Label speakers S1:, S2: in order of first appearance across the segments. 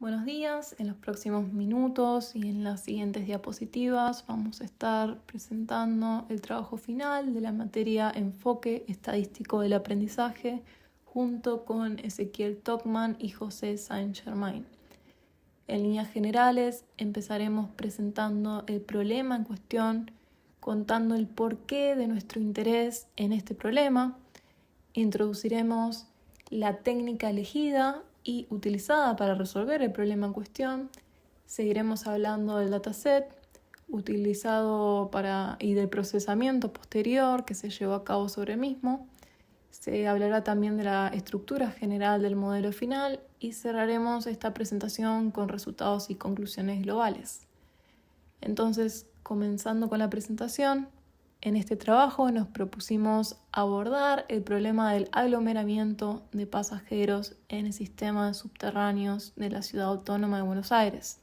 S1: Buenos días, en los próximos minutos y en las siguientes diapositivas vamos a estar presentando el trabajo final de la materia Enfoque Estadístico del Aprendizaje junto con Ezequiel Tocman y José Saint-Germain. En líneas generales empezaremos presentando el problema en cuestión, contando el porqué de nuestro interés en este problema. Introduciremos la técnica elegida y utilizada para resolver el problema en cuestión. Seguiremos hablando del dataset utilizado y del procesamiento posterior que se llevó a cabo sobre el mismo. Se hablará también de la estructura general del modelo final y cerraremos esta presentación con resultados y conclusiones globales. Entonces, comenzando con la presentación, en este trabajo nos propusimos abordar el problema del aglomeramiento de pasajeros en el sistema de subterráneos de la Ciudad Autónoma de Buenos Aires.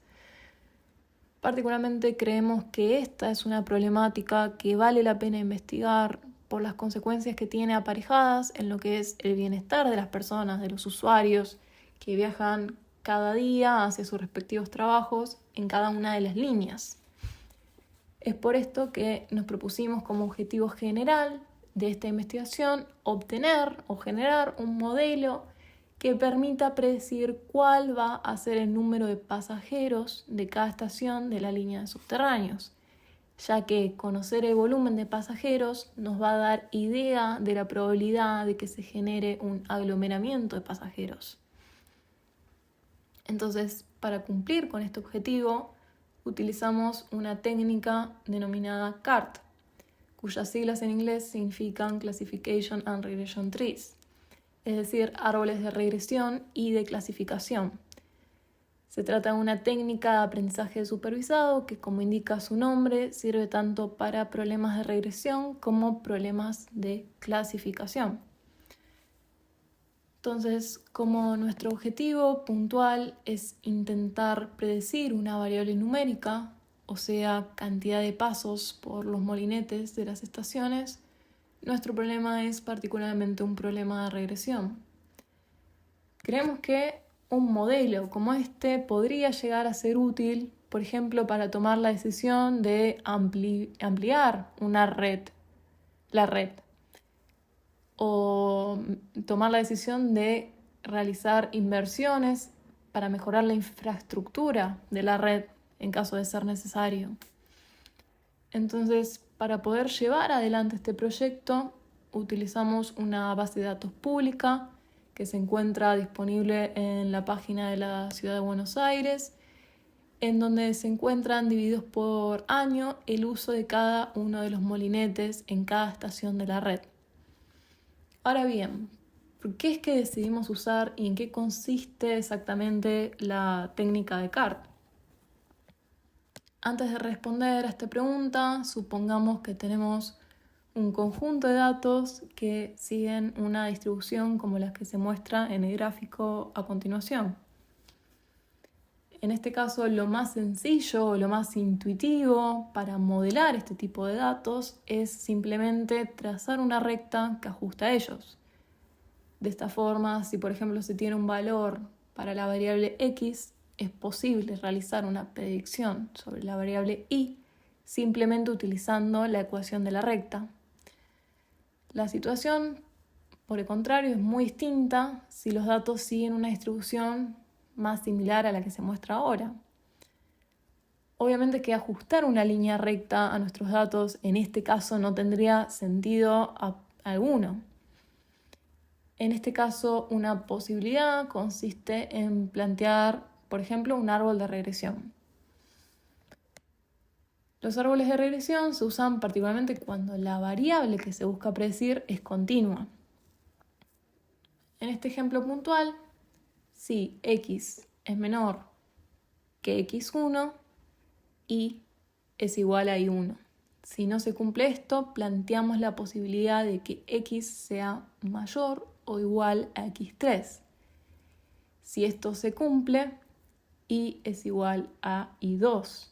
S1: Particularmente creemos que esta es una problemática que vale la pena investigar por las consecuencias que tiene aparejadas en lo que es el bienestar de las personas, de los usuarios que viajan cada día hacia sus respectivos trabajos en cada una de las líneas. Es por esto que nos propusimos como objetivo general de esta investigación obtener o generar un modelo que permita predecir cuál va a ser el número de pasajeros de cada estación de la línea de subterráneos, ya que conocer el volumen de pasajeros nos va a dar idea de la probabilidad de que se genere un aglomeramiento de pasajeros. Entonces, para cumplir con este objetivo, utilizamos una técnica denominada CART, cuyas siglas en inglés significan Classification and Regression Trees, es decir, árboles de regresión y de clasificación. Se trata de una técnica de aprendizaje supervisado que, como indica su nombre, sirve tanto para problemas de regresión como problemas de clasificación. Entonces, como nuestro objetivo puntual es intentar predecir una variable numérica, o sea, cantidad de pasos por los molinetes de las estaciones, nuestro problema es particularmente un problema de regresión. Creemos que un modelo como este podría llegar a ser útil, por ejemplo, para tomar la decisión de ampliar la red, o tomar la decisión de realizar inversiones para mejorar la infraestructura de la red en caso de ser necesario. Entonces, para poder llevar adelante este proyecto, utilizamos una base de datos pública que se encuentra disponible en la página de la Ciudad de Buenos Aires, en donde se encuentran divididos por año el uso de cada uno de los molinetes en cada estación de la red. Ahora bien, ¿por qué es que decidimos usar y en qué consiste exactamente la técnica de CART? Antes de responder a esta pregunta, supongamos que tenemos un conjunto de datos que siguen una distribución como la que se muestra en el gráfico a continuación. En este caso, lo más sencillo o lo más intuitivo para modelar este tipo de datos es simplemente trazar una recta que ajusta a ellos. De esta forma, si por ejemplo se tiene un valor para la variable x, es posible realizar una predicción sobre la variable y simplemente utilizando la ecuación de la recta. La situación, por el contrario, es muy distinta si los datos siguen una distribución más similar a la que se muestra ahora. Obviamente que ajustar una línea recta a nuestros datos en este caso no tendría sentido alguno. En este caso, una posibilidad consiste en plantear, por ejemplo, un árbol de regresión. Los árboles de regresión se usan particularmente cuando la variable que se busca predecir es continua. En este ejemplo puntual, si x es menor que x1, y es igual a y1. Si no se cumple esto, planteamos la posibilidad de que x sea mayor o igual a x3. Si esto se cumple, y es igual a y2.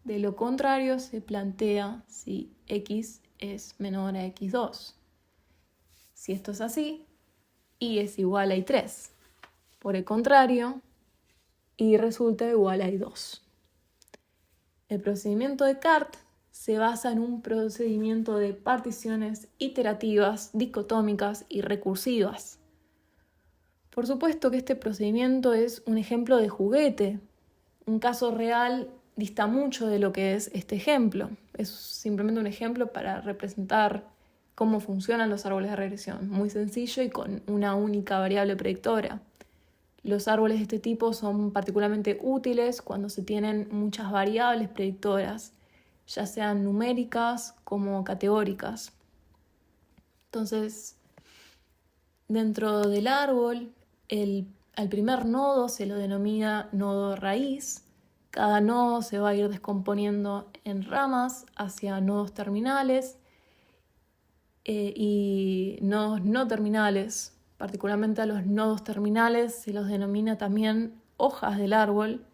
S1: De lo contrario, se plantea si x es menor a x2. Si esto es así, y es igual a y3. Por el contrario, y resulta igual a I2. El procedimiento de CART se basa en un procedimiento de particiones iterativas, dicotómicas y recursivas. Por supuesto que este procedimiento es un ejemplo de juguete. Un caso real dista mucho de lo que es este ejemplo. Es simplemente un ejemplo para representar cómo funcionan los árboles de regresión. Muy sencillo y con una única variable predictora. Los árboles de este tipo son particularmente útiles cuando se tienen muchas variables predictoras, ya sean numéricas como categóricas. Entonces, dentro del árbol, al primer nodo se lo denomina nodo raíz. Cada nodo se va a ir descomponiendo en ramas hacia nodos terminales y nodos no terminales. Particularmente a los nodos terminales se los denomina también hojas del árbol.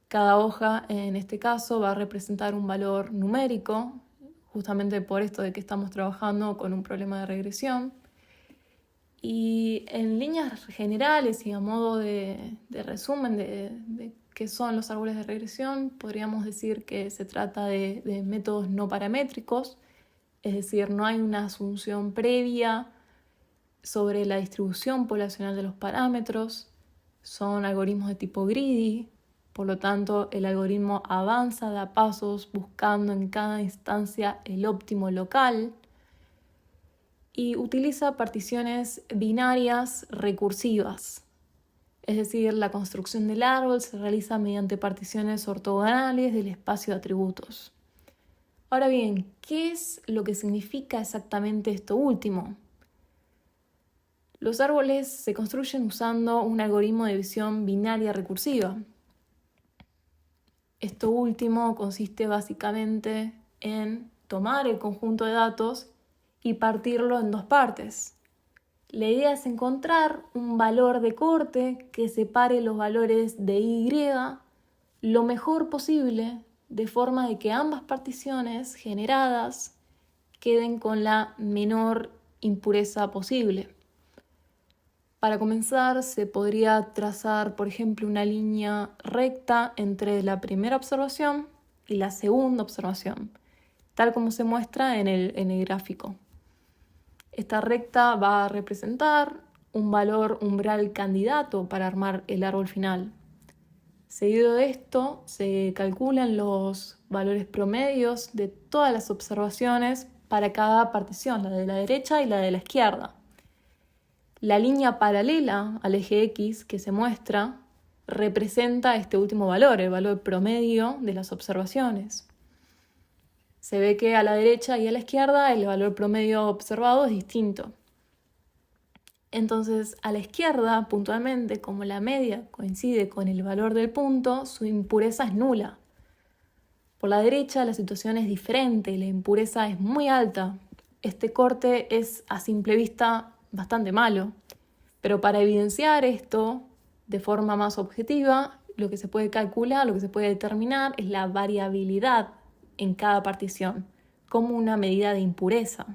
S1: Cada hoja, en este caso, va a representar un valor numérico, justamente por esto de que estamos trabajando con un problema de regresión. Y en líneas generales y a modo de resumen de qué son los árboles de regresión, podríamos decir que se trata de métodos no paramétricos, es decir, no hay una asunción previa sobre la distribución poblacional de los parámetros, son algoritmos de tipo greedy, por lo tanto el algoritmo avanza, da pasos buscando en cada instancia el óptimo local y utiliza particiones binarias recursivas, es decir, la construcción del árbol se realiza mediante particiones ortogonales del espacio de atributos. Ahora bien, ¿qué es lo que significa exactamente esto último? Los árboles se construyen usando un algoritmo de visión binaria recursiva. Esto último consiste básicamente en tomar el conjunto de datos y partirlo en dos partes. La idea es encontrar un valor de corte que separe los valores de Y lo mejor posible, de forma de que ambas particiones generadas queden con la menor impureza posible. Para comenzar, se podría trazar, por ejemplo, una línea recta entre la primera observación y la segunda observación, tal como se muestra en el gráfico. Esta recta va a representar un valor umbral candidato para armar el árbol final. Seguido de esto, se calculan los valores promedios de todas las observaciones para cada partición, la de la derecha y la de la izquierda. La línea paralela al eje X que se muestra representa este último valor, el valor promedio de las observaciones. Se ve que a la derecha y a la izquierda el valor promedio observado es distinto. Entonces, a la izquierda, puntualmente, como la media coincide con el valor del punto, su impureza es nula. Por la derecha la situación es diferente, la impureza es muy alta. Este corte es a simple vista bastante malo, pero para evidenciar esto de forma más objetiva, lo que se puede calcular, lo que se puede determinar es la variabilidad en cada partición, como una medida de impureza.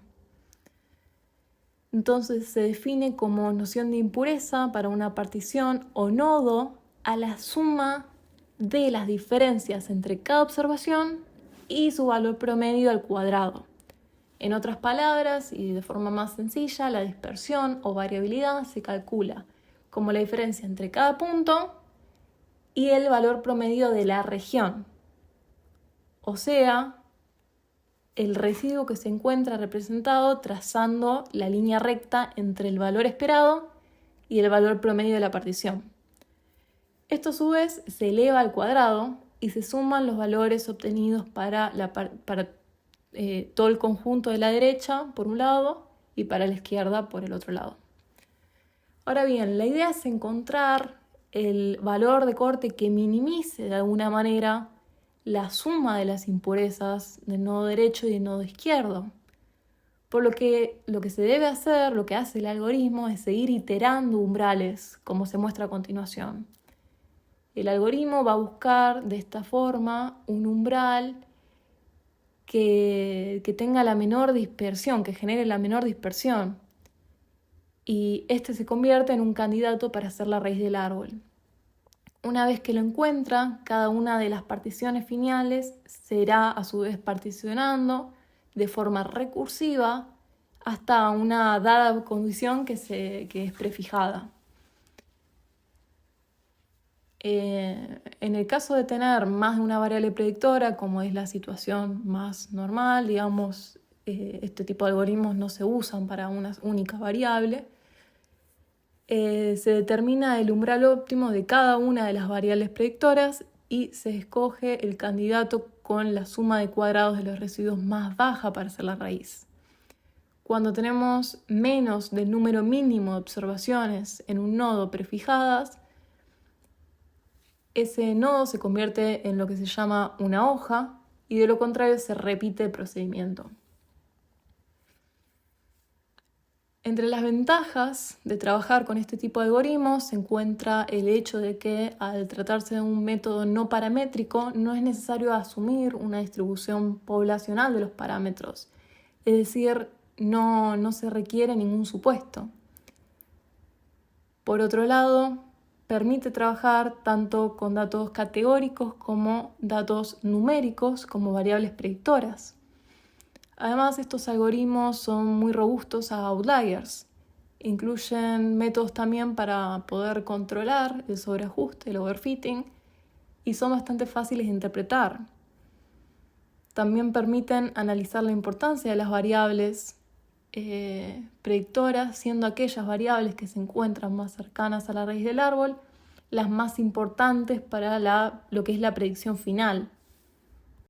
S1: Entonces se define como noción de impureza para una partición o nodo a la suma de las diferencias entre cada observación y su valor promedio al cuadrado. En otras palabras, y de forma más sencilla, la dispersión o variabilidad se calcula como la diferencia entre cada punto y el valor promedio de la región. O sea, el residuo que se encuentra representado trazando la línea recta entre el valor esperado y el valor promedio de la partición. Esto a su vez se eleva al cuadrado y se suman los valores obtenidos para todo el conjunto de la derecha por un lado y para la izquierda por el otro lado. Ahora bien, la idea es encontrar el valor de corte que minimice de alguna manera la suma de las impurezas del nodo derecho y del nodo izquierdo. Por lo que se debe hacer, lo que hace el algoritmo es seguir iterando umbrales, como se muestra a continuación. El algoritmo va a buscar de esta forma un umbral que tenga la menor dispersión, que genere la menor dispersión. Y este se convierte en un candidato para hacer la raíz del árbol. Una vez que lo encuentra, cada una de las particiones finales será a su vez particionando de forma recursiva hasta una dada condición que es prefijada. En el caso de tener más de una variable predictora, como es la situación más normal, digamos, este tipo de algoritmos no se usan para una única variable, se determina el umbral óptimo de cada una de las variables predictoras y se escoge el candidato con la suma de cuadrados de los residuos más baja para hacer la raíz. Cuando tenemos menos del número mínimo de observaciones en un nodo prefijadas, ese nodo se convierte en lo que se llama una hoja y de lo contrario se repite el procedimiento. Entre las ventajas de trabajar con este tipo de algoritmos se encuentra el hecho de que al tratarse de un método no paramétrico no es necesario asumir una distribución poblacional de los parámetros, es decir, no se requiere ningún supuesto. Por otro lado, permite trabajar tanto con datos categóricos como datos numéricos como variables predictoras. Además, estos algoritmos son muy robustos a outliers. Incluyen métodos también para poder controlar el sobreajuste, el overfitting, y son bastante fáciles de interpretar. También permiten analizar la importancia de las variables predictoras, siendo aquellas variables que se encuentran más cercanas a la raíz del árbol las más importantes para lo que es la predicción final.